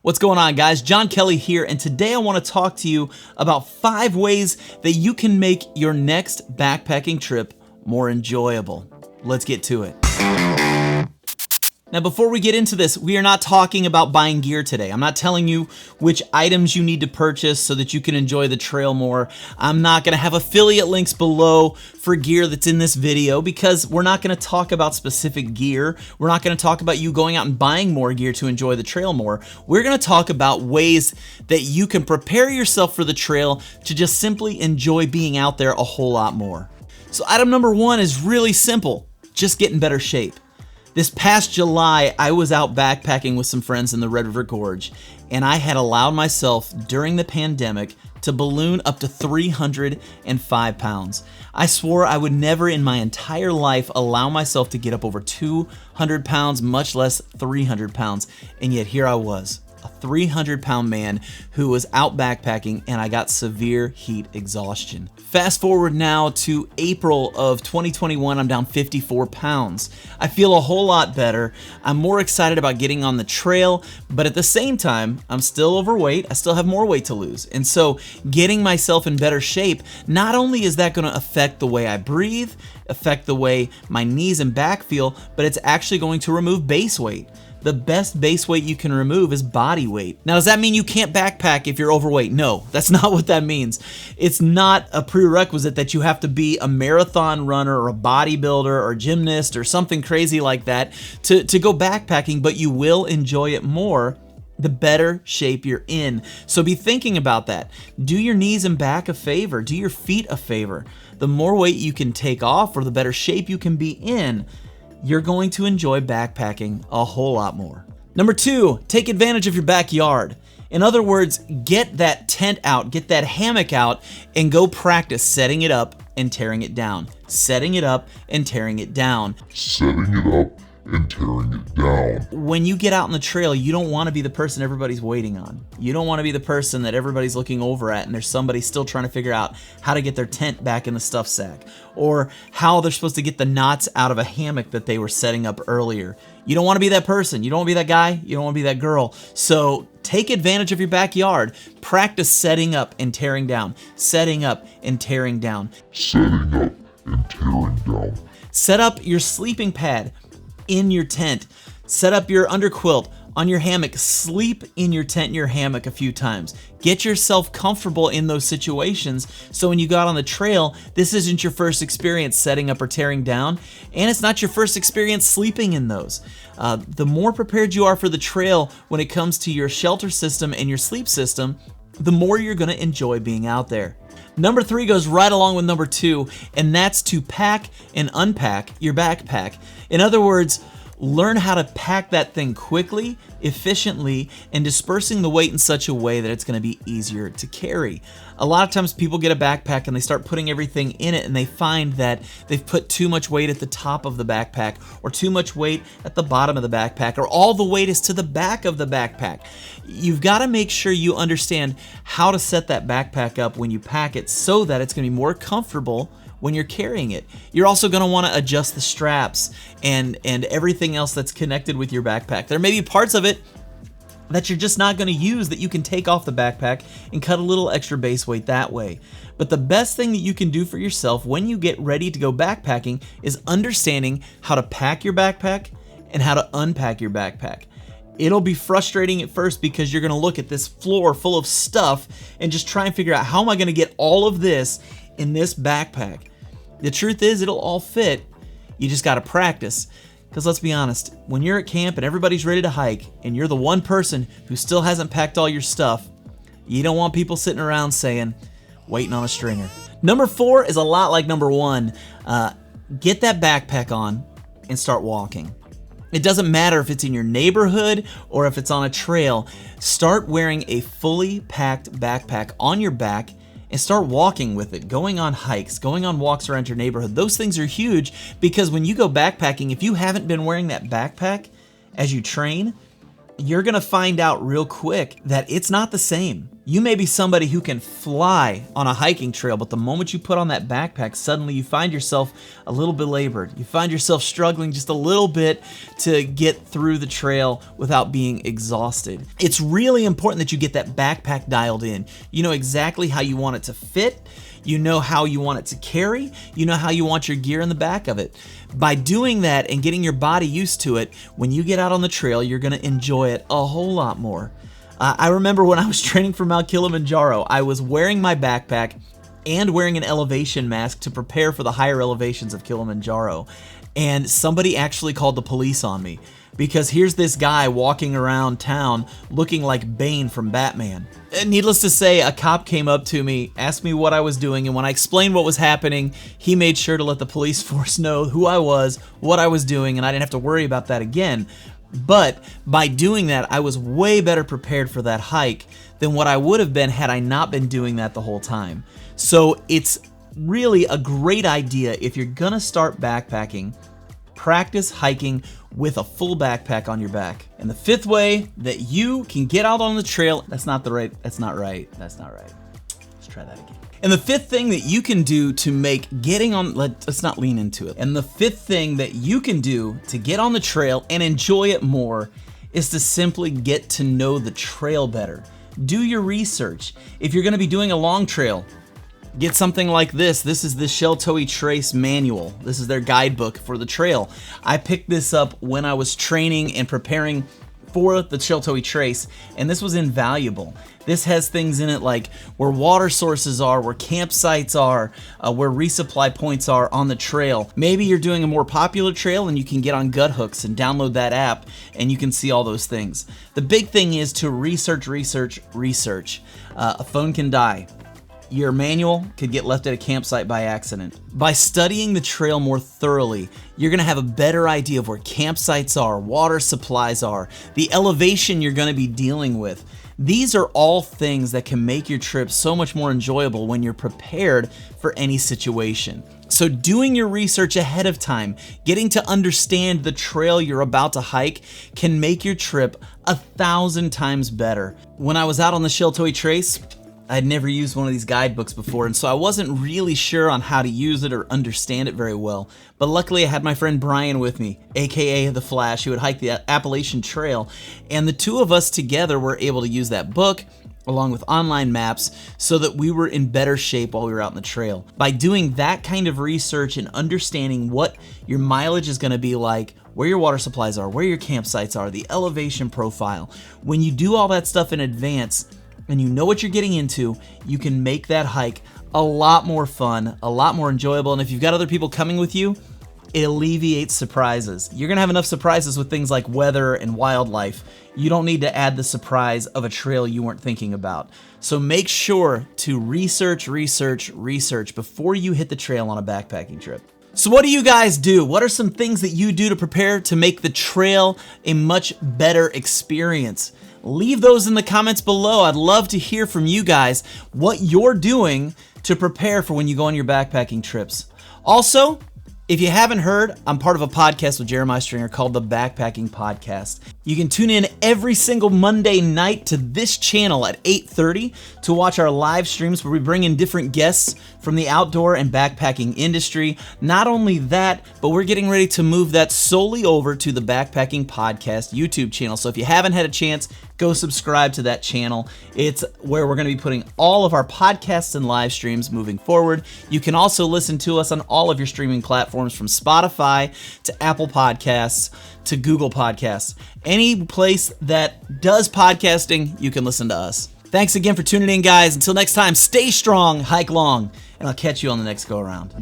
What's going on, guys? John Kelly here, and today I want to talk to you about 5 ways that you can make your next backpacking trip more enjoyable. Let's get to it. Now, before we get into this, we are not talking about buying gear today. I'm not telling you which items you need to purchase so that you can enjoy the trail more. I'm not going to have affiliate links below for gear that's in this video because we're not going to talk about specific gear. We're not going to talk about you going out and buying more gear to enjoy the trail more. We're going to talk about ways that you can prepare yourself for the trail to just simply enjoy being out there a whole lot more. So item number 1 is really simple. Just get in better shape. This past July, I was out backpacking with some friends in the Red River Gorge, and I had allowed myself during the pandemic to balloon up to 305 pounds. I swore I would never in my entire life allow myself to get up over 200 pounds, much less 300 pounds, and yet here I was, a 300-pound man who was out backpacking, and I got severe heat exhaustion. Fast forward now to April of 2021, I'm down 54 pounds. I feel a whole lot better. I'm more excited about getting on the trail, but at the same time, I'm still overweight. I still have more weight to lose. And so getting myself in better shape, not only is that going to affect the way I breathe, affect the way my knees and back feel, but it's actually going to remove base weight. The best base weight you can remove is body weight. Now, does that mean you can't backpack if you're overweight? No, that's not what that means. It's not a prerequisite that you have to be a marathon runner or a bodybuilder or a gymnast or something crazy like that to go backpacking, but you will enjoy it more the better shape you're in. So be thinking about that. Do your knees and back a favor. Do your feet a favor. The more weight you can take off or the better shape you can be in, you're going to enjoy backpacking a whole lot more. Number 2, take advantage of your backyard. In other words, get that tent out, get that hammock out, and go practice setting it up and tearing it down. Setting it up and tearing it down. Setting it up and tearing it down. When you get out on the trail, you don't want to be the person everybody's waiting on. You don't want to be the person that everybody's looking over at and there's somebody still trying to figure out how to get their tent back in the stuff sack or how they're supposed to get the knots out of a hammock that they were setting up earlier. You don't want to be that person. You don't want to be that guy. You don't want to be that girl. So take advantage of your backyard. Practice setting up and tearing down. Setting up and tearing down. Setting up and tearing down. Set up your sleeping pad in your tent. Set up your underquilt on your hammock. Sleep in your tent and your hammock a few times. Get yourself comfortable in those situations so when you got on the trail, this isn't your first experience setting up or tearing down, and it's not your first experience sleeping in those. The more prepared you are for the trail when it comes to your shelter system and your sleep system, the more you're going to enjoy being out there. Number 3 goes right along with number 2, and that's to pack and unpack your backpack. In other words, learn how to pack that thing quickly, efficiently, and dispersing the weight in such a way that it's going to be easier to carry. A lot of times people get a backpack and they start putting everything in it and they find that they've put too much weight at the top of the backpack or too much weight at the bottom of the backpack or all the weight is to the back of the backpack. You've got to make sure you understand how to set that backpack up when you pack it so that it's going to be more comfortable when you're carrying it. You're also going to want to adjust the straps and everything else that's connected with your backpack. There may be parts of it that you're just not going to use that you can take off the backpack and cut a little extra base weight that way. But the best thing that you can do for yourself when you get ready to go backpacking is understanding how to pack your backpack and how to unpack your backpack. It'll be frustrating at first because you're going to look at this floor full of stuff and just try and figure out how am I going to get all of this in this backpack. The truth is it'll all fit. You just got to practice. Because let's be honest, when you're at camp and everybody's ready to hike and you're the one person who still hasn't packed all your stuff, you don't want people sitting around saying, waiting on a stringer. Number 4 is a lot like number 1. Get that backpack on and start walking. It doesn't matter if it's in your neighborhood or if it's on a trail. Start wearing a fully packed backpack on your back and start walking with it, going on hikes, going on walks around your neighborhood. Those things are huge because when you go backpacking, if you haven't been wearing that backpack as you train, you're going to find out real quick that it's not the same. You may be somebody who can fly on a hiking trail, but the moment you put on that backpack, suddenly you find yourself a little belabored. You find yourself struggling just a little bit to get through the trail without being exhausted. It's really important that you get that backpack dialed in. You know exactly how you want it to fit. You know how you want it to carry. You know how you want your gear in the back of it. By doing that and getting your body used to it, when you get out on the trail, you're going to enjoy it a whole lot more. I remember when I was training for Mount Kilimanjaro, I was wearing my backpack and wearing an elevation mask to prepare for the higher elevations of Kilimanjaro. And somebody actually called the police on me because here's this guy walking around town looking like Bane from Batman. And needless to say, a cop came up to me, asked me what I was doing, and when I explained what was happening, he made sure to let the police force know who I was, what I was doing, and I didn't have to worry about that again. But by doing that, I was way better prepared for that hike than what I would have been had I not been doing that the whole time. So it's really a great idea if you're gonna start backpacking, practice hiking with a full backpack on your back. And the fifth way that you can get out on the trail, that's not right. Let's try that again. And the fifth thing that you can do to make getting on, let's not lean into it. And the fifth thing that you can do to get on the trail and enjoy it more is to simply get to know the trail better. Do your research. If you're gonna be doing a long trail, get something like this. This is the Sheltowee Trace Manual. This is their guidebook for the trail. I picked this up when I was training and preparing for the Sheltowee Trace, and this was invaluable. This has things in it like where water sources are, where campsites are, where resupply points are on the trail. Maybe you're doing a more popular trail and you can get on Gut Hooks and download that app and you can see all those things. The big thing is to research. A phone can die. Your manual could get left at a campsite by accident. By studying the trail more thoroughly, you're gonna have a better idea of where campsites are, water supplies are, the elevation you're gonna be dealing with. These are all things that can make your trip so much more enjoyable when you're prepared for any situation. So doing your research ahead of time, getting to understand the trail you're about to hike can make your trip 1,000 times better. When I was out on the Sheltowee Trace, I'd never used one of these guidebooks before, and so I wasn't really sure on how to use it or understand it very well. But luckily I had my friend Brian with me, aka The Flash, who would hike the Appalachian Trail, and the two of us together were able to use that book along with online maps so that we were in better shape while we were out on the trail. By doing that kind of research and understanding what your mileage is going to be like, where your water supplies are, where your campsites are, the elevation profile, when you do all that stuff in advance, and you know what you're getting into, you can make that hike a lot more fun, a lot more enjoyable, and if you've got other people coming with you, it alleviates surprises. You're gonna have enough surprises with things like weather and wildlife. You don't need to add the surprise of a trail you weren't thinking about. So make sure to research before you hit the trail on a backpacking trip. So what do you guys do? What are some things that you do to prepare to make the trail a much better experience? Leave those in the comments below. I'd love to hear from you guys what you're doing to prepare for when you go on your backpacking trips. Also, if you haven't heard, I'm part of a podcast with Jeremiah Stringer called the Backpacking Podcast. You can tune in every single Monday night to this channel at 8:30 to watch our live streams where we bring in different guests from the outdoor and backpacking industry. Not only that, but we're getting ready to move that solely over to the Backpacking Podcast YouTube channel. So if you haven't had a chance, go subscribe to that channel. It's where we're going to be putting all of our podcasts and live streams moving forward. You can also listen to us on all of your streaming platforms from Spotify to Apple Podcasts to Google Podcasts. Any place that does podcasting, you can listen to us. Thanks again for tuning in, guys. Until next time, stay strong, hike long, and I'll catch you on the next go around.